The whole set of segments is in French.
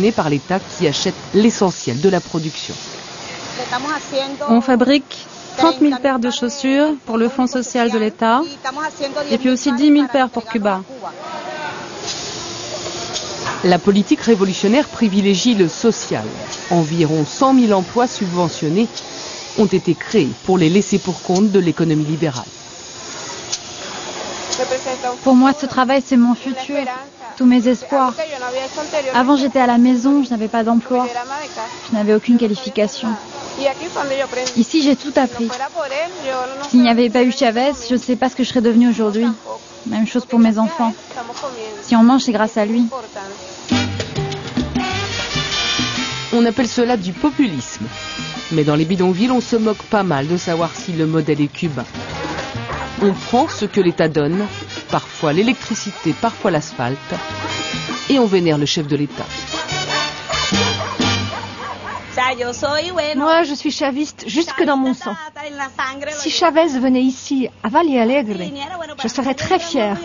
subventionné par l'État qui achète l'essentiel de la production. On fabrique 30 000 paires de chaussures pour le Fonds social de l'État et puis aussi 10 000 paires pour Cuba. La politique révolutionnaire privilégie le social. Environ 100 000 emplois subventionnés ont été créés pour les laisser pour compte de l'économie libérale. Pour moi, ce travail, c'est mon futur, tous mes espoirs. Avant, j'étais à la maison, je n'avais pas d'emploi, je n'avais aucune qualification. Ici, j'ai tout appris. S'il n'y avait pas eu Chavez, je ne sais pas ce que je serais devenue aujourd'hui. Même chose pour mes enfants. Si on mange, c'est grâce à lui. On appelle cela du populisme. Mais dans les bidonvilles, on se moque pas mal de savoir si le modèle est cubain. On prend ce que l'État donne, parfois l'électricité, parfois l'asphalte, et on vénère le chef de l'État. Moi, je suis chaviste jusque dans mon sang. Si Chavez venait ici, à Valle Alegre, je serais très fière.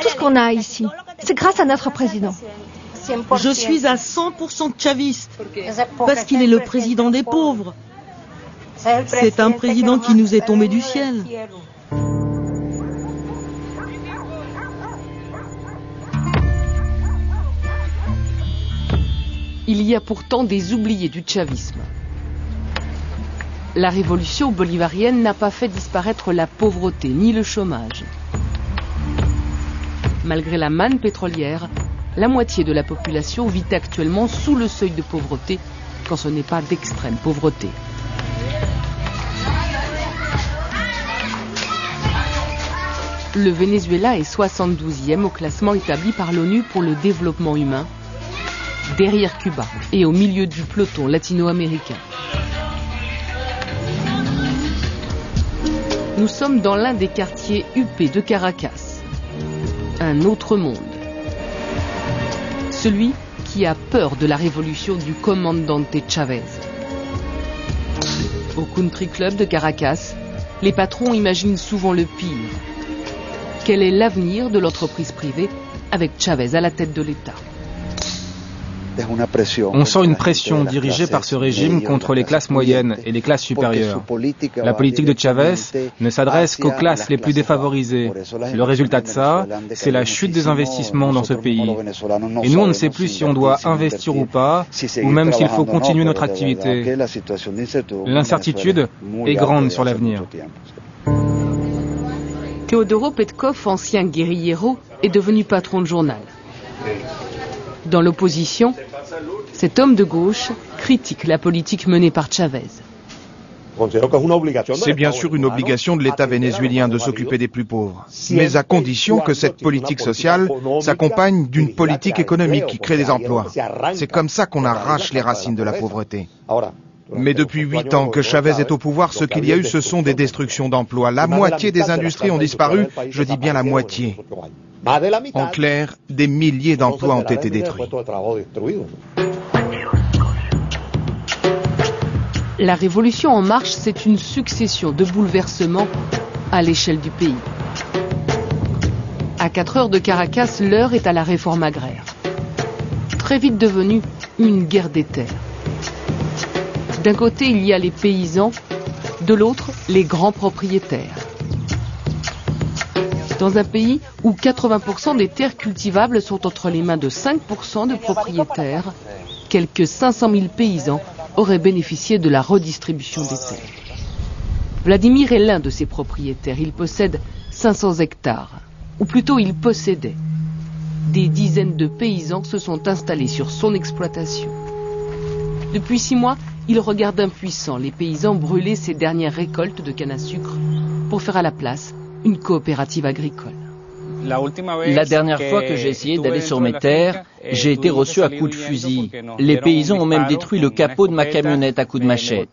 Tout ce qu'on a ici, c'est grâce à notre président. Je suis à 100% chaviste, parce qu'il est le président des pauvres. C'est un président qui nous est tombé du ciel. Il y a pourtant des oubliés du chavisme. La révolution bolivarienne n'a pas fait disparaître la pauvreté ni le chômage. Malgré la manne pétrolière, la moitié de la population vit actuellement sous le seuil de pauvreté, quand ce n'est pas d'extrême pauvreté. Le Venezuela est 72e au classement établi par l'ONU pour le développement humain, derrière Cuba et au milieu du peloton latino-américain. Nous sommes dans l'un des quartiers huppés de Caracas. Un autre monde. Celui qui a peur de la révolution du commandante Chavez. Au Country Club de Caracas, les patrons imaginent souvent le pire. Quel est l'avenir de l'entreprise privée avec Chavez à la tête de l'État? On sent une pression dirigée par ce régime contre les classes moyennes et les classes supérieures. La politique de Chavez ne s'adresse qu'aux classes les plus défavorisées. Le résultat de ça, c'est la chute des investissements dans ce pays. Et nous, on ne sait plus si on doit investir ou pas, ou même s'il faut continuer notre activité. L'incertitude est grande sur l'avenir. Teodoro Petkov, ancien guérillero, est devenu patron de journal. Dans l'opposition, cet homme de gauche critique la politique menée par Chavez. C'est bien sûr une obligation de l'État vénézuélien de s'occuper des plus pauvres, mais à condition que cette politique sociale s'accompagne d'une politique économique qui crée des emplois. C'est comme ça qu'on arrache les racines de la pauvreté. Mais depuis 8 ans que Chavez est au pouvoir, ce qu'il y a eu, ce sont des destructions d'emplois. La moitié des industries ont disparu, je dis bien la moitié. En clair, des milliers d'emplois ont été détruits. La révolution en marche, c'est une succession de bouleversements à l'échelle du pays. À 4 heures de Caracas, l'heure est à la réforme agraire. Très vite devenue une guerre des terres. D'un côté, il y a les paysans, de l'autre, les grands propriétaires. Dans un pays où 80% des terres cultivables sont entre les mains de 5% de propriétaires, quelques 500 000 paysans auraient bénéficié de la redistribution des terres. Vladimir est l'un de ces propriétaires. Il possède 500 hectares, ou plutôt il possédait. Des dizaines de paysans se sont installés sur son exploitation. Depuis 6 mois, il regarde impuissant les paysans brûler ces dernières récoltes de canne à sucre pour faire à la place une coopérative agricole. La dernière fois que j'ai essayé d'aller sur mes terres, j'ai été reçu à coups de fusil. Les paysans ont même détruit le capot de ma camionnette à coups de machette.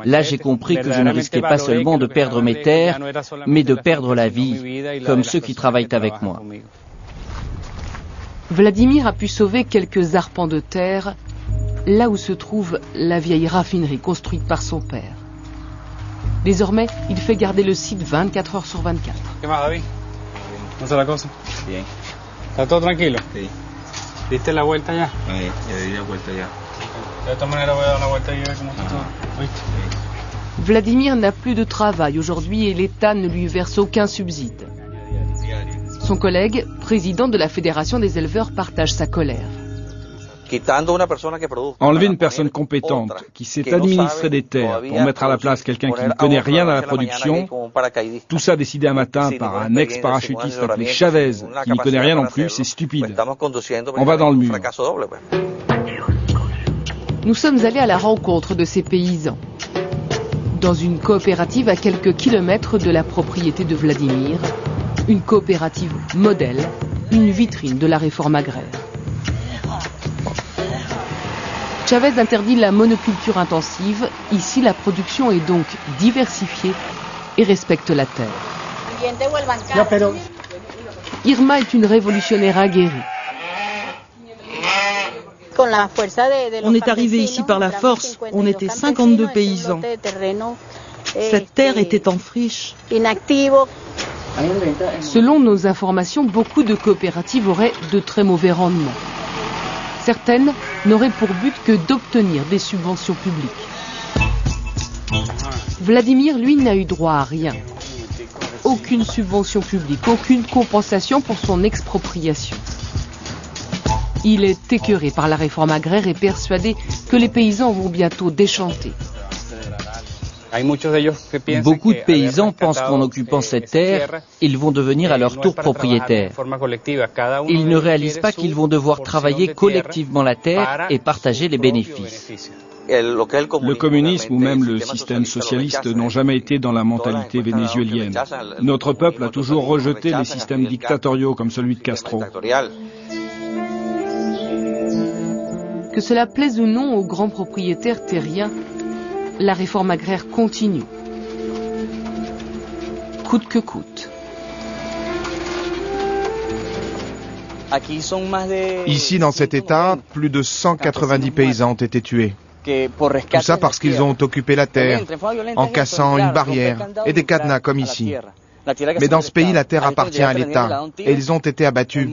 Là, j'ai compris que je ne risquais pas seulement de perdre mes terres, mais de perdre la vie, comme ceux qui travaillent avec moi. Vladimir a pu sauver quelques arpents de terre, là où se trouve la vieille raffinerie construite par son père. Désormais, il fait garder le site 24 heures sur 24. ¿Diste la vuelta ya? Sí, ya di la vuelta ya. De esta manera voy a dar la vuelta y ver cómo está todo. ¿Oíste? Vladimir n'a plus de travail aujourd'hui et l'État ne lui verse aucun subside. Son collègue, président de la Fédération des éleveurs, partage sa colère. Enlever une personne compétente qui sait administrer des terres pour mettre à la place quelqu'un qui ne connaît rien à la production, tout ça décidé un matin par un ex-parachutiste appelé Chavez qui n'y connaît rien non plus, c'est stupide. On va dans le mur. Nous sommes allés à la rencontre de ces paysans. Dans une coopérative à quelques kilomètres de la propriété de Vladimir, une coopérative modèle, une vitrine de la réforme agraire. Chavez interdit la monoculture intensive. Ici, la production est donc diversifiée et respecte la terre. Irma est une révolutionnaire aguerrie. On est arrivé ici par la force. On était 52 paysans. Cette terre était en friche. Selon nos informations, beaucoup de coopératives auraient de très mauvais rendements. Certaines n'auraient pour but que d'obtenir des subventions publiques. Vladimir, lui, n'a eu droit à rien. Aucune subvention publique, aucune compensation pour son expropriation. Il est écœuré par la réforme agraire et persuadé que les paysans vont bientôt déchanter. Beaucoup de paysans pensent qu'en occupant cette terre, ils vont devenir à leur tour propriétaires. Ils ne réalisent pas qu'ils vont devoir travailler collectivement la terre et partager les bénéfices. Le communisme ou même le système socialiste n'ont jamais été dans la mentalité vénézuélienne. Notre peuple a toujours rejeté les systèmes dictatoriaux comme celui de Castro. Que cela plaise ou non aux grands propriétaires terriens, la réforme agraire continue, coûte que coûte. Ici, dans cet État, plus de 190 paysans ont été tués. Tout ça parce qu'ils ont occupé la terre, en cassant une barrière et des cadenas comme ici. Mais dans ce pays, la terre appartient à l'État et ils ont été abattus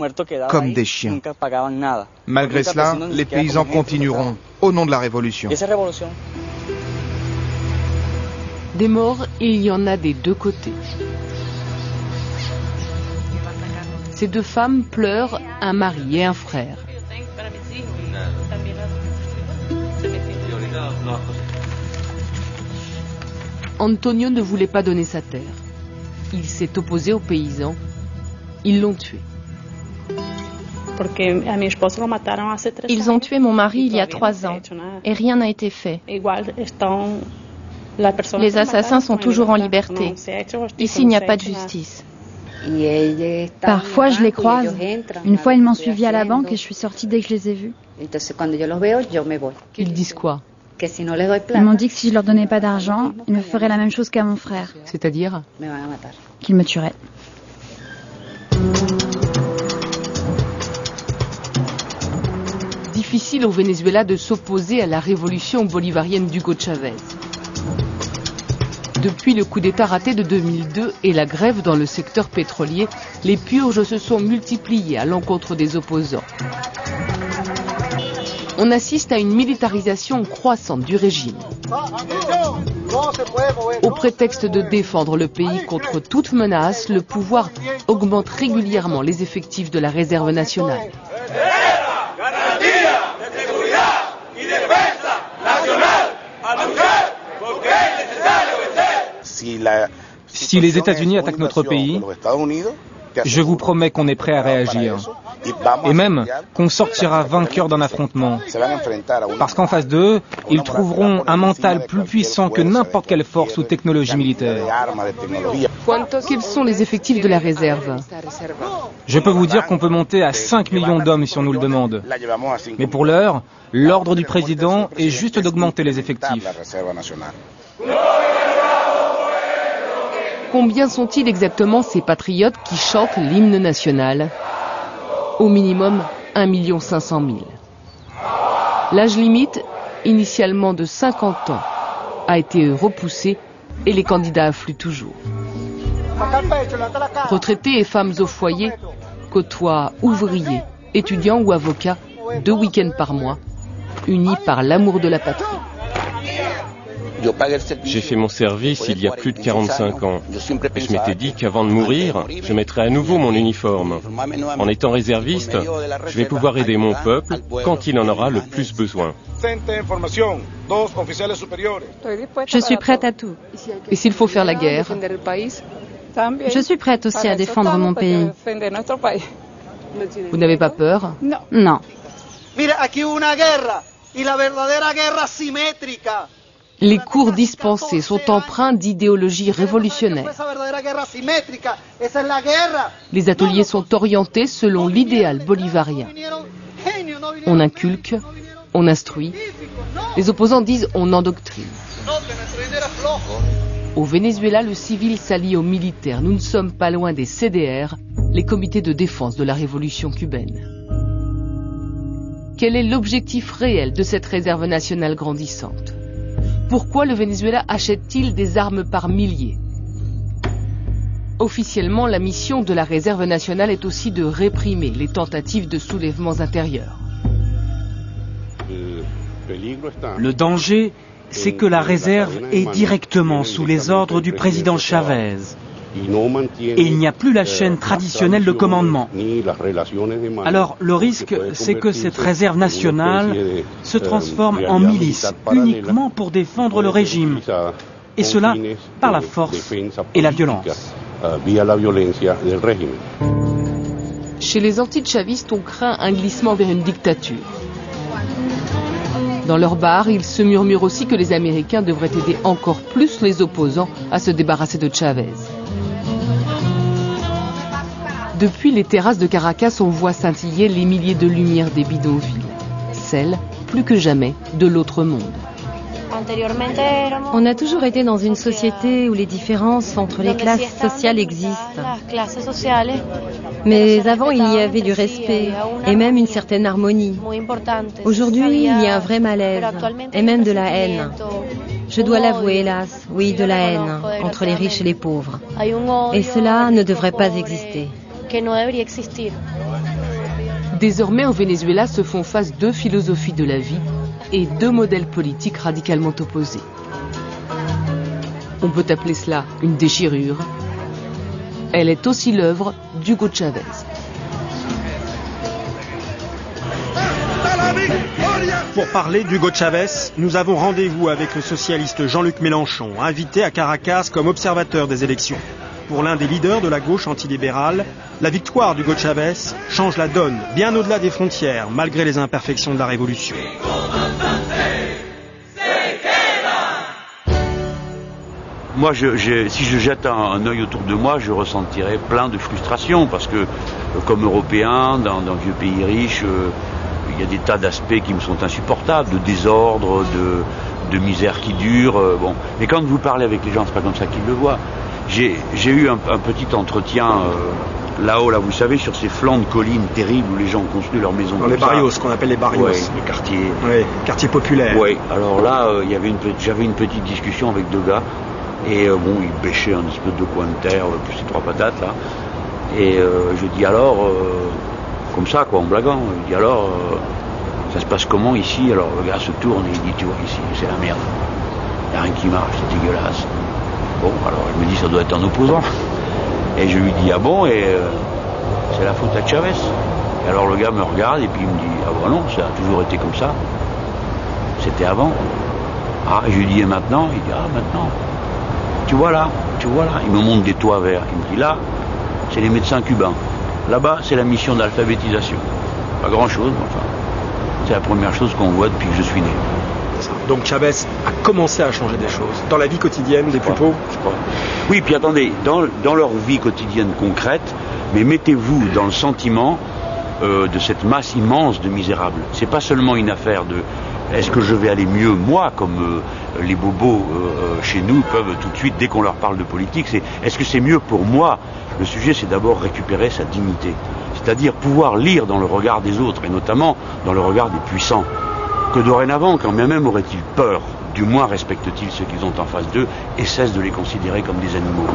comme des chiens. Malgré cela, les paysans continueront au nom de la révolution. Des morts, il y en a des deux côtés. Ces deux femmes pleurent un mari et un frère. Antonio ne voulait pas donner sa terre. Il s'est opposé aux paysans. Ils l'ont tué. Ils ont tué mon mari il y a 3 ans et rien n'a été fait. Les assassins sont toujours en liberté. Ici, il n'y a pas de justice. Parfois, je les croise. Une fois, ils m'ont suivi à la banque et je suis sortie dès que je les ai vus. Ils disent quoi? Ils m'ont dit que si je leur donnais pas d'argent, ils me feraient la même chose qu'à mon frère. C'est-à-dire? Qu'ils me tueraient. Difficile au Venezuela de s'opposer à la révolution bolivarienne d'Hugo Chavez. Depuis le coup d'État raté de 2002 et la grève dans le secteur pétrolier, les purges se sont multipliées à l'encontre des opposants. On assiste à une militarisation croissante du régime. Au prétexte de défendre le pays contre toute menace, le pouvoir augmente régulièrement les effectifs de la réserve nationale. Si les États-Unis attaquent notre pays, je vous promets qu'on est prêt à réagir. Et même qu'on sortira vainqueur d'un affrontement. Parce qu'en face d'eux, ils trouveront un mental plus puissant que n'importe quelle force ou technologie militaire. Quels sont les effectifs de la réserve? Je peux vous dire qu'on peut monter à 5 millions d'hommes si on nous le demande. Mais pour l'heure, l'ordre du président est juste d'augmenter les effectifs. Combien sont-ils exactement ces patriotes qui chantent l'hymne national? Au minimum 1 500 000. L'âge limite, initialement de 50 ans, a été repoussé et les candidats affluent toujours. Retraités et femmes au foyer côtoient ouvriers, étudiants ou avocats 2 week-ends par mois, unis par l'amour de la patrie. J'ai fait mon service il y a plus de 45 ans. Et je m'étais dit qu'avant de mourir, je mettrais à nouveau mon uniforme. En étant réserviste, je vais pouvoir aider mon peuple quand il en aura le plus besoin. Je suis prête à tout. Et s'il faut faire la guerre? Je suis prête aussi à défendre mon pays. Vous n'avez pas peur? Non. Les cours dispensés sont empreints d'idéologie révolutionnaire. Les ateliers sont orientés selon l'idéal bolivarien. On inculque, on instruit. Les opposants disent on endoctrine. Au Venezuela, le civil s'allie aux militaires. Nous ne sommes pas loin des CDR, les comités de défense de la révolution cubaine. Quel est l'objectif réel de cette réserve nationale grandissante? Pourquoi le Venezuela achète-t-il des armes par milliers? Officiellement, la mission de la réserve nationale est aussi de réprimer les tentatives de soulèvements intérieurs. Le danger, c'est que la réserve est directement sous les ordres du président Chavez. Et il n'y a plus la chaîne traditionnelle de commandement. Alors le risque, c'est que cette réserve nationale se transforme en milice uniquement pour défendre le régime. Et cela par la force et la violence. Chez les anti-chavistes, on craint un glissement vers une dictature. Dans leur bar, ils se murmurent aussi que les Américains devraient aider encore plus les opposants à se débarrasser de Chavez. Depuis les terrasses de Caracas, on voit scintiller les milliers de lumières des bidonvilles. Celles, plus que jamais, de l'autre monde. On a toujours été dans une société où les différences entre les classes sociales existent. Mais avant, il y avait du respect et même une certaine harmonie. Aujourd'hui, il y a un vrai malaise et même de la haine. Je dois l'avouer, hélas, oui, de la haine entre les riches et les pauvres. Et cela ne devrait pas exister. Désormais, au Venezuela se font face 2 philosophies de la vie et 2 modèles politiques radicalement opposés. On peut appeler cela une déchirure. Elle est aussi l'œuvre d'Hugo Chavez. Pour parler d'Hugo Chavez, nous avons rendez-vous avec le socialiste Jean-Luc Mélenchon, invité à Caracas comme observateur des élections. Pour l'un des leaders de la gauche antilibérale, la victoire d'Hugo Chavez change la donne, bien au-delà des frontières, malgré les imperfections de la révolution. Moi, si je jette un œil autour de moi, je ressentirais plein de frustration, parce que, comme Européen, dans un vieux pays riche, il y a des tas d'aspects qui me sont insupportables, de désordre, de misère qui dure. Bon. Mais quand vous parlez avec les gens, c'est pas comme ça qu'ils le voient. J'ai eu un petit entretien là-haut, là, vous savez, sur ces flancs de collines terribles où les gens ont construit leur maison. Dans les barrios, ce qu'on appelle les barrios. Ouais, les quartiers. Oui, quartier populaire. Oui, alors là, j'avais une petite discussion avec 2 gars. Et bon, ils bêchaient un espèce de coin de terre, plus ces 3 patates là. Et je dis alors, comme ça quoi, en blaguant, je dis alors, ça se passe comment ici? Alors le gars se tourne et il dit, tu vois, ici, c'est la merde. Il n'y a rien qui marche, c'est dégueulasse. Bon, alors je me dis, ça doit être un opposant. Et je lui dis, ah bon, et c'est la faute à Chavez. Et alors le gars me regarde et puis il me dit, ah bon non, ça a toujours été comme ça. C'était avant. Ah, et je lui dis, et maintenant? Il dit, ah maintenant. Tu vois là, il me montre des toits verts. Il me dit là, c'est les médecins cubains. Là-bas, c'est la mission d'alphabétisation. Pas grand-chose, mais enfin, c'est la première chose qu'on voit depuis que je suis né. Donc Chavez a commencé à changer des choses dans la vie quotidienne des plus pauvres. Oui, puis attendez, dans leur vie quotidienne concrète, mais mettez-vous dans le sentiment de cette masse immense de misérables. C'est pas seulement une affaire de est-ce que je vais aller mieux, moi, comme les bobos chez nous peuvent tout de suite, dès qu'on leur parle de politique, c'est est-ce que c'est mieux pour moi? Le sujet, c'est d'abord récupérer sa dignité. C'est-à-dire pouvoir lire dans le regard des autres, et notamment dans le regard des puissants, que dorénavant, quand bien même auraient-ils peur du moins respectent-ils ceux qu'ils ont en face d'eux et cessent de les considérer comme des animaux.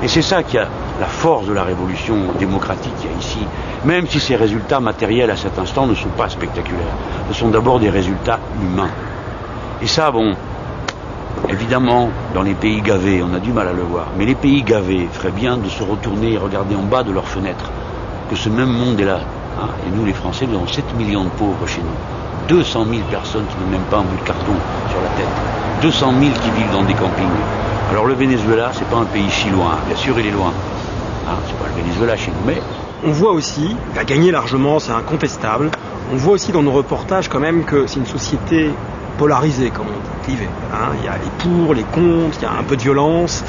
Et c'est ça qui a la force de la révolution démocratique qu'il y a ici, même si ces résultats matériels à cet instant ne sont pas spectaculaires. Ce sont d'abord des résultats humains. Et ça, bon, évidemment, dans les pays gavés, on a du mal à le voir, mais les pays gavés feraient bien de se retourner et regarder en bas de leurs fenêtres, que ce même monde est là. Hein. Et nous, les Français, nous avons 7 millions de pauvres chez nous. 200 000 personnes qui n'ont même pas un bout de carton sur la tête. 200 000 qui vivent dans des campings. Alors le Venezuela, c'est pas un pays si loin. Bien sûr, il est loin. Hein, c'est pas le Venezuela chez nous, mais... On voit aussi, il a gagné largement, c'est incontestable. On voit aussi dans nos reportages quand même que c'est une société polarisée, comme on dit, clivée. Hein, il y a les pour, les contre, il y a un peu de violence.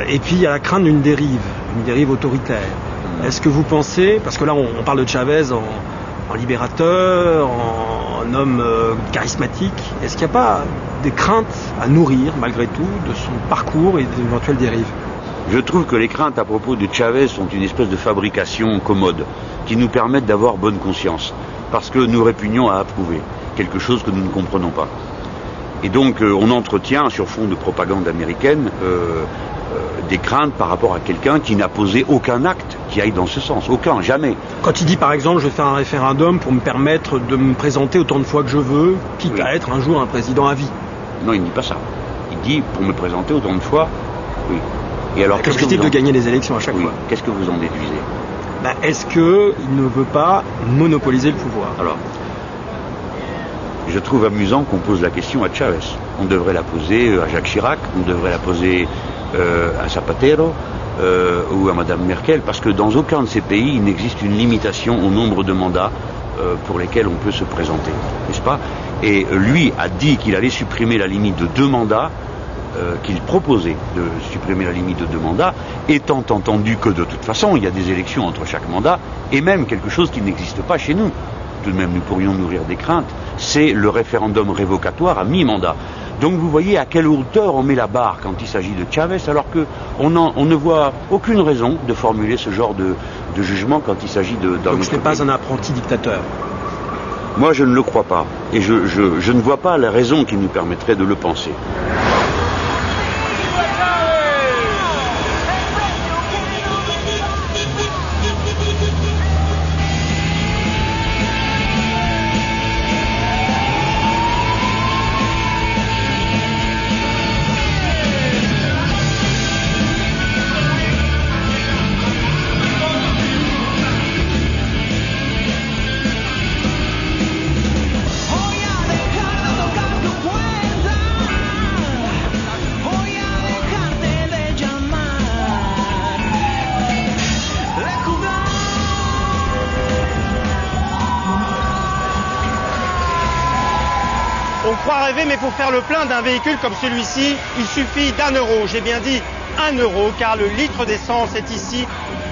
Et puis il y a la crainte d'une dérive autoritaire. Est-ce que vous pensez, parce que là on parle de Chavez en libérateur, en homme charismatique, est-ce qu'il n'y a pas des craintes à nourrir malgré tout de son parcours et d'éventuelles dérives? Je trouve que les craintes à propos de Chavez sont une espèce de fabrication commode qui nous permettent d'avoir bonne conscience parce que nous répugnons à approuver quelque chose que nous ne comprenons pas. Et donc on entretient sur fond de propagande américaine des craintes par rapport à quelqu'un qui n'a posé aucun acte qui aille dans ce sens, aucun, jamais. Quand il dit par exemple je vais faire un référendum pour me permettre de me présenter autant de fois que je veux, quitte à être un jour un président à vie. Non, il ne dit pas ça. Il dit pour me présenter autant de fois, oui. Et alors qu'est-ce que de gagner les élections à chaque fois. Qu'est-ce que vous en déduisez? Est-ce qu'il ne veut pas monopoliser le pouvoir? Alors, je trouve amusant qu'on pose la question à Chavez. On devrait la poser à Jacques Chirac, on devrait la poser à Zapatero ou à Madame Merkel, parce que dans aucun de ces pays, il n'existe une limitation au nombre de mandats pour lesquels on peut se présenter, n'est-ce pas? Et lui a dit qu'il allait supprimer la limite de 2 mandats, qu'il proposait de supprimer la limite de 2 mandats, étant entendu que de toute façon, il y a des élections entre chaque mandat, et même quelque chose qui n'existe pas chez nous. Tout de même, nous pourrions nourrir des craintes, c'est le référendum révocatoire à mi-mandat. Donc vous voyez à quelle hauteur on met la barre quand il s'agit de Chavez, alors qu'on ne voit aucune raison de formuler ce genre de jugement quand il s'agit d'un autre pays. Donc ce n'est pas un apprenti dictateur? Moi je ne le crois pas, et je ne vois pas la raison qui nous permettrait de le penser. On croit rêver, mais pour faire le plein d'un véhicule comme celui-ci, il suffit d'1 euro. J'ai bien dit 1 euro, car le litre d'essence est ici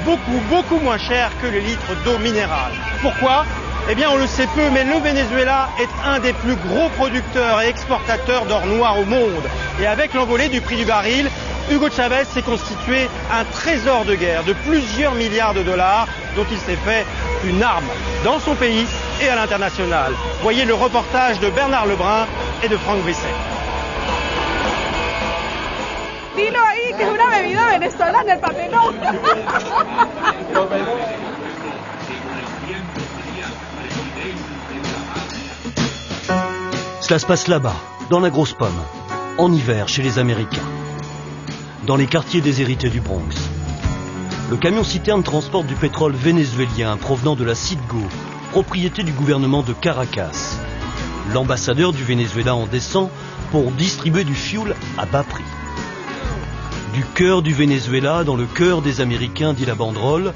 beaucoup moins cher que le litre d'eau minérale. Pourquoi? Eh bien, on le sait peu, mais le Venezuela est un des plus gros producteurs et exportateurs d'or noir au monde. Et avec l'envolée du prix du baril, Hugo Chavez s'est constitué un trésor de guerre de plusieurs milliards de dollars dont il s'est fait une arme dans son pays et à l'international. Voyez le reportage de Bernard Lebrun et de Franck Brisset. Dilo ahí que es una bebida venezolana, el papelón. Cela se passe là-bas, dans la grosse pomme, en hiver chez les Américains, dans les quartiers déshérités du Bronx. Le camion-citerne transporte du pétrole vénézuélien provenant de la Citgo, propriété du gouvernement de Caracas. L'ambassadeur du Venezuela en descend pour distribuer du fioul à bas prix. Du cœur du Venezuela dans le cœur des Américains, dit la banderole.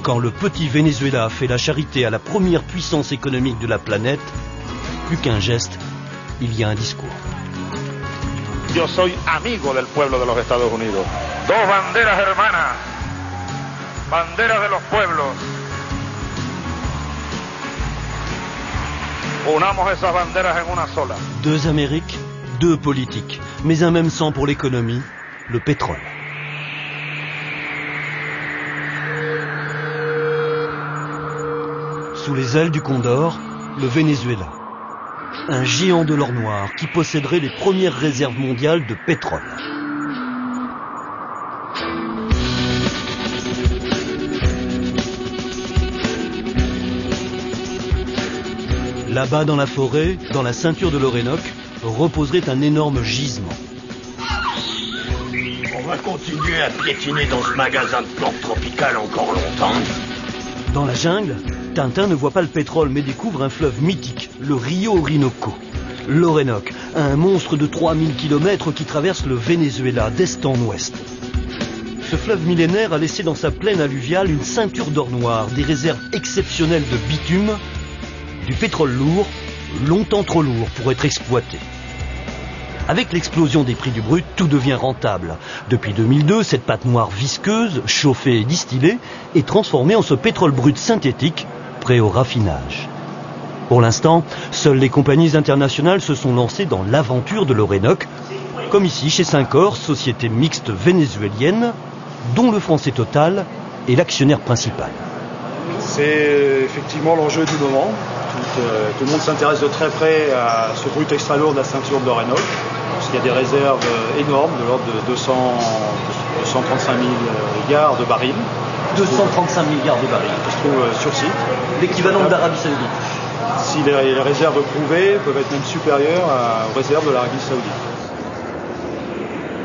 Quand le petit Venezuela fait la charité à la première puissance économique de la planète, plus qu'un geste, il y a un discours. Yo soy amigo del pueblo de los Estados Unidos. Dos banderas hermanas, banderas de los pueblos. Unamos esas banderas en una sola. 2 Amériques, 2 politiques, mais un même sang pour l'économie, le pétrole. Sous les ailes du Condor, le Venezuela. un géant de l'or noir qui posséderait les premières réserves mondiales de pétrole. Là-bas dans la forêt, dans la ceinture de l'Orénoque, reposerait un énorme gisement. On va continuer à piétiner dans ce magasin de plantes tropicales encore longtemps. Dans la jungle, Tintin ne voit pas le pétrole mais découvre un fleuve mythique, le Rio Orinoco. L'Orénoque, un monstre de 3000 km qui traverse le Venezuela d'est en ouest. Ce fleuve millénaire a laissé dans sa plaine alluviale une ceinture d'or noir, des réserves exceptionnelles de bitume, du pétrole lourd, longtemps trop lourd pour être exploité. Avec l'explosion des prix du brut, tout devient rentable. Depuis 2002, cette pâte noire visqueuse, chauffée et distillée, est transformée en ce pétrole brut synthétique, prêt au raffinage. Pour l'instant, seules les compagnies internationales se sont lancées dans l'aventure de l'Orénoque, comme ici chez Syncor, société mixte vénézuélienne, dont le français Total est l'actionnaire principal. C'est effectivement l'enjeu du moment. Tout le monde s'intéresse de très près à ce brut extra lourd de la ceinture de l'Orénoque. Il y a des réserves énormes, de l'ordre de 235 milliards de barils. 235 milliards de barils. Qui se trouvent sur site. L'équivalent d'Arabie Saoudite. Si les réserves prouvées peuvent être même supérieures aux réserves de l'Arabie Saoudite.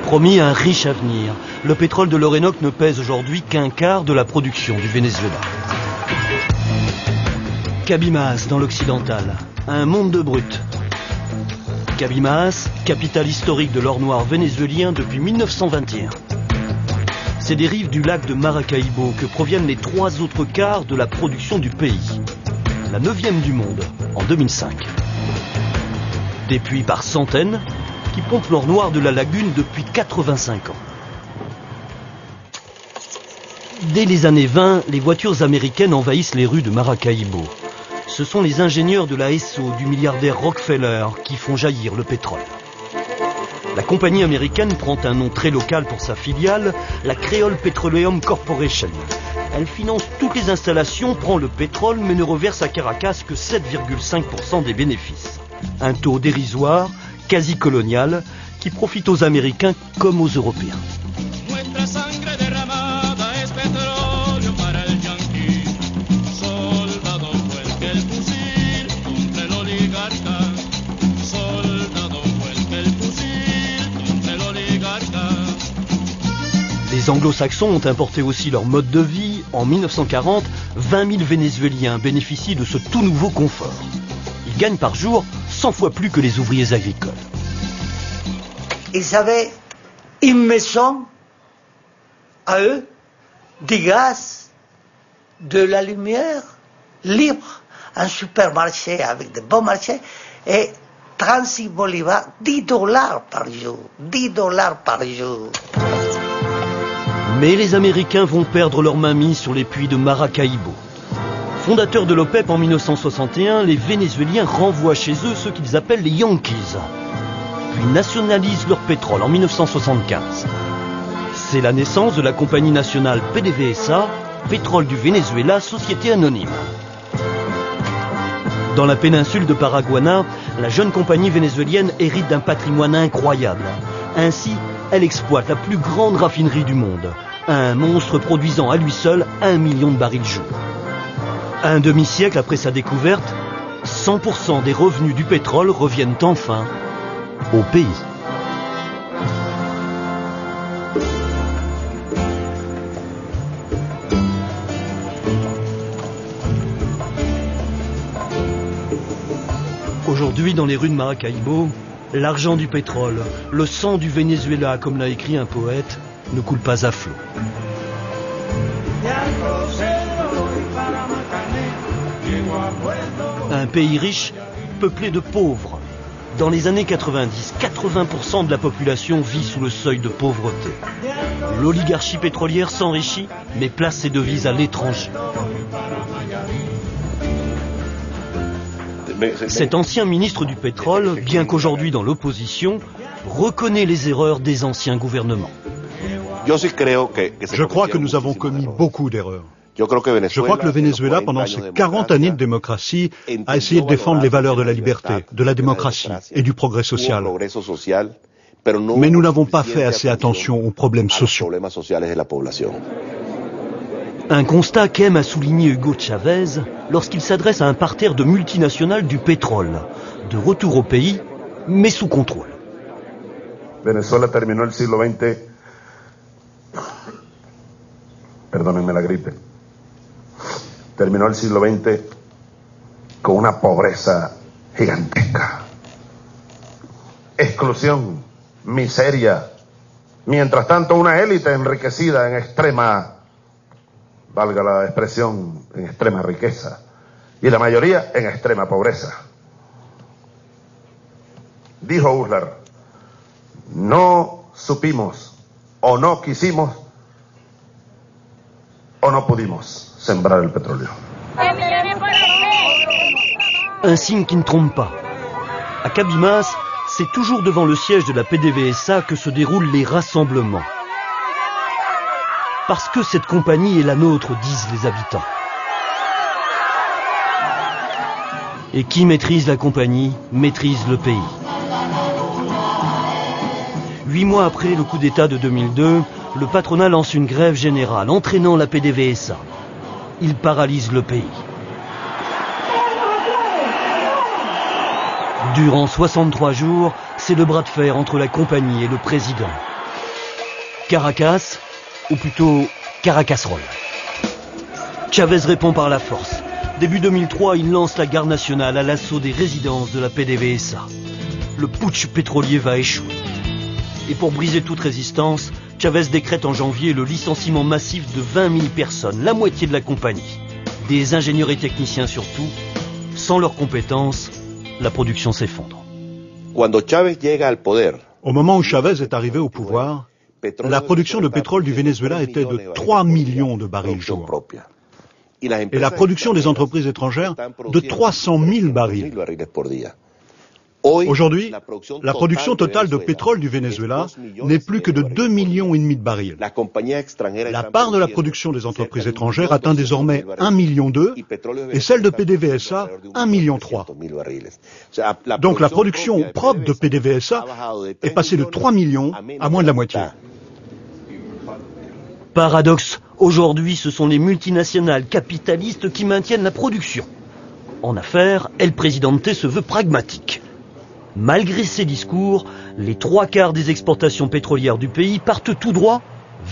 Promis un riche avenir, le pétrole de l'Orénoque ne pèse aujourd'hui qu'un quart de la production du Venezuela. Cabimas dans l'occidental, un monde de brut. Cabimas, capitale historique de l'or noir vénézuélien depuis 1921. C'est des rives du lac de Maracaibo que proviennent les 3 autres quarts de la production du pays. La 9e du monde en 2005. Des puits par centaines qui pompent l'or noir de la lagune depuis 85 ans. Dès les années 20, les voitures américaines envahissent les rues de Maracaibo. Ce sont les ingénieurs de la Esso du milliardaire Rockefeller qui font jaillir le pétrole. La compagnie américaine prend un nom très local pour sa filiale, la Creole Petroleum Corporation. Elle finance toutes les installations, prend le pétrole, mais ne reverse à Caracas que 7,5% des bénéfices. Un taux dérisoire, quasi colonial, qui profite aux Américains comme aux Européens. Les anglo-saxons ont importé aussi leur mode de vie. En 1940, 20 000 Vénézuéliens bénéficient de ce tout nouveau confort. Ils gagnent par jour 100 fois plus que les ouvriers agricoles. Ils avaient une maison à eux, du gaz, de la lumière libre, un supermarché avec de bons marchés et 36 bolivars, $10 par jour. $10 par jour. Mais les Américains vont perdre leur mainmise sur les puits de Maracaibo. Fondateurs de l'OPEP en 1961, les Vénézuéliens renvoient chez eux ceux qu'ils appellent les Yankees, puis nationalisent leur pétrole en 1975. C'est la naissance de la compagnie nationale PDVSA, Pétrole du Venezuela, société anonyme. Dans la péninsule de Paraguaná, la jeune compagnie vénézuélienne hérite d'un patrimoine incroyable. Ainsi, elle exploite la plus grande raffinerie du monde, un monstre produisant à lui seul 1 million de barils jour. Un demi-siècle après sa découverte, 100% des revenus du pétrole reviennent enfin au pays. Aujourd'hui, dans les rues de Maracaibo, l'argent du pétrole, le sang du Venezuela, comme l'a écrit un poète, ne coule pas à flot. Un pays riche, peuplé de pauvres. Dans les années 90, 80% de la population vit sous le seuil de pauvreté. L'oligarchie pétrolière s'enrichit, mais place ses devises à l'étranger. Cet ancien ministre du pétrole, bien qu'aujourd'hui dans l'opposition, reconnaît les erreurs des anciens gouvernements. Je crois que nous avons commis beaucoup d'erreurs. Je crois que le Venezuela, pendant ces 40 années de démocratie, a essayé de défendre les valeurs de la liberté, de la démocratie et du progrès social. Mais nous n'avons pas fait assez attention aux problèmes sociaux. Un constat qu'aime à souligner Hugo Chavez lorsqu'il s'adresse à un parterre de multinationales du pétrole, de retour au pays, mais sous contrôle. Venezuela terminó el siglo XX, perdónenme la gripe, terminó el siglo XX con una pobreza gigantesca, exclusión, miseria, mientras tanto una élite enriquecida en extrema, valga la expresión, en extrema riqueza, y la mayoría en extrema pobreza. Dijo Uslar, no supimos, o no quisimos, o no pudimos sembrar el petróleo. Un signe qui ne trompe pas. À Cabimas, c'est toujours devant le siège de la PDVSA que se déroulent les rassemblements. Parce que cette compagnie est la nôtre, disent les habitants. Et qui maîtrise la compagnie, maîtrise le pays. 8 mois après le coup d'État de 2002, le patronat lance une grève générale, entraînant la PDVSA. Il paralyse le pays. Durant 63 jours, c'est le bras de fer entre la compagnie et le président. Caracas, ou plutôt Caracasserole. Chavez répond par la force. Début 2003, il lance la garde nationale à l'assaut des résidences de la PDVSA. Le putsch pétrolier va échouer. Et pour briser toute résistance, Chavez décrète en janvier le licenciement massif de 20 000 personnes, la moitié de la compagnie. Des ingénieurs et techniciens surtout. Sans leurs compétences, la production s'effondre. Au moment où Chavez est arrivé au pouvoir, la production de pétrole du Venezuela était de 3 millions de barils jour. Et la production des entreprises étrangères de 300 000 barils. Aujourd'hui, la production totale de pétrole du Venezuela n'est plus que de 2,5 millions de barils. La part de la production des entreprises étrangères atteint désormais 1,2 million et celle de PDVSA 1,3 million. Donc la production propre de PDVSA est passée de 3 millions à moins de la moitié. Paradoxe, aujourd'hui ce sont les multinationales capitalistes qui maintiennent la production. En affaires, El Presidente se veut pragmatique. Malgré ces discours, les 3/4 des exportations pétrolières du pays partent tout droit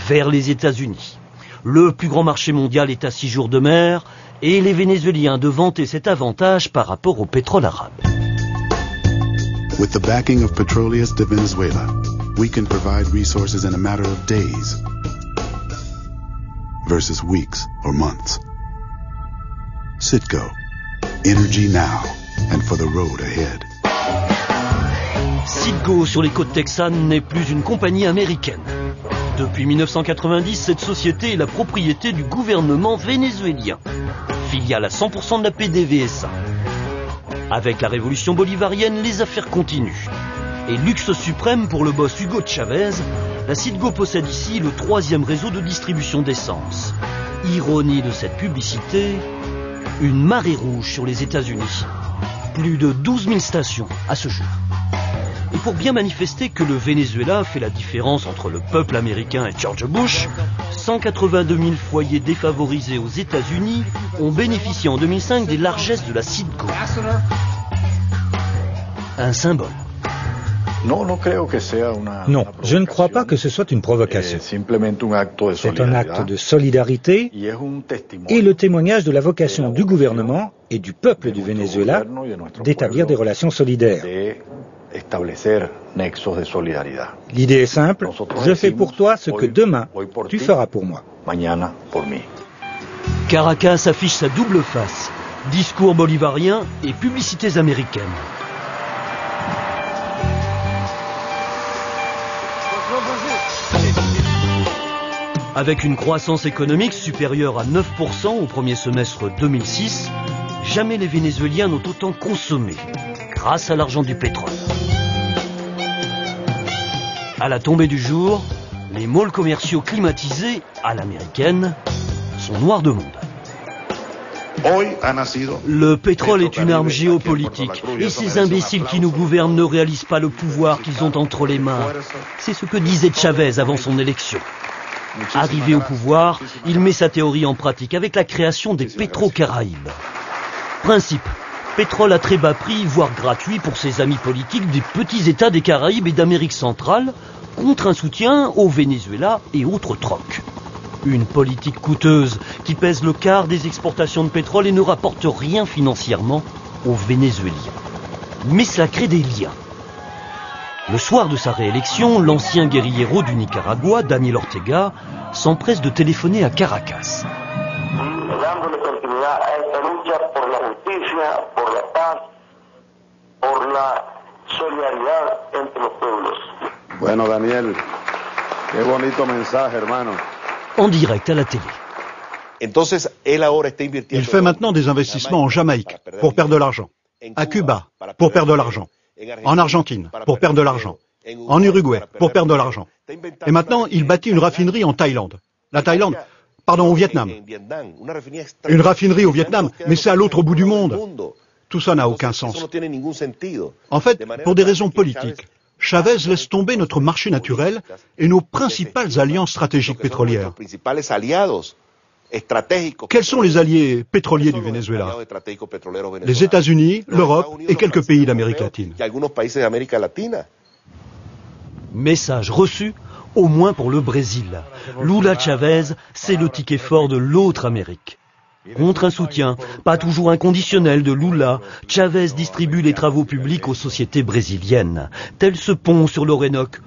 vers les États-Unis. Le plus grand marché mondial est à 6 jours de mer et les Vénézuéliens de vanter cet avantage par rapport au pétrole arabe. With the backing of Petroleus de Venezuela, we can provide resources in a matter of days versus weeks or months. Citgo, energy now and for the road ahead. Citgo sur les côtes texanes n'est plus une compagnie américaine. Depuis 1990, cette société est la propriété du gouvernement vénézuélien, filiale à 100% de la PDVSA. Avec la révolution bolivarienne, les affaires continuent. Et luxe suprême pour le boss Hugo Chavez, la Citgo possède ici le 3e réseau de distribution d'essence. Ironie de cette publicité, une marée rouge sur les États-Unis. Plus de 12 000 stations à ce jour. Et pour bien manifester que le Venezuela fait la différence entre le peuple américain et George Bush, 182 000 foyers défavorisés aux États-Unis ont bénéficié en 2005 des largesses de la Citgo. Un symbole. Non, je ne crois pas que ce soit une provocation. C'est un acte de solidarité et le témoignage de la vocation du gouvernement et du peuple du Venezuela d'établir des relations solidaires. L'idée est simple, je fais pour toi ce que demain tu feras pour moi. Caracas affiche sa double face, discours bolivarien et publicités américaines. Avec une croissance économique supérieure à 9% au premier semestre 2006, jamais les Vénézuéliens n'ont autant consommé, grâce à l'argent du pétrole. À la tombée du jour, les malls commerciaux climatisés, à l'américaine, sont noirs de monde. Le pétrole est une arme géopolitique et ces imbéciles qui nous gouvernent ne réalisent pas le pouvoir qu'ils ont entre les mains. C'est ce que disait Chavez avant son élection. Arrivé au pouvoir, il met sa théorie en pratique avec la création des Pétro-Caraïbes. Principe, pétrole à très bas prix, voire gratuit pour ses amis politiques des petits États des Caraïbes et d'Amérique centrale, contre un soutien au Venezuela et autres trocs. Une politique coûteuse qui pèse le quart des exportations de pétrole et ne rapporte rien financièrement aux Vénézuéliens. Mais cela crée des liens. Le soir de sa réélection, l'ancien guérillero du Nicaragua, Daniel Ortega, s'empresse de téléphoner à Caracas. Bueno, Daniel, qué bonito mensaje, hermano. En direct à la télé. Il fait maintenant des investissements en Jamaïque pour perdre de l'argent, à Cuba pour perdre de l'argent, en Argentine pour perdre de l'argent, en Uruguay pour perdre de l'argent. Et maintenant, il bâtit une raffinerie en Thaïlande. Au Vietnam. Une raffinerie au Vietnam, mais c'est à l'autre bout du monde. Tout ça n'a aucun sens. En fait, pour des raisons politiques, Chavez laisse tomber notre marché naturel et nos principales alliances stratégiques pétrolières. Quels sont les alliés pétroliers du Venezuela? Les États-Unis, l'Europe et quelques pays d'Amérique latine. Message reçu, au moins pour le Brésil. Lula Chavez, c'est le ticket fort de l'autre Amérique. Contre un soutien, pas toujours inconditionnel de Lula, Chavez distribue les travaux publics aux sociétés brésiliennes, tel ce pont sur l'Orénoque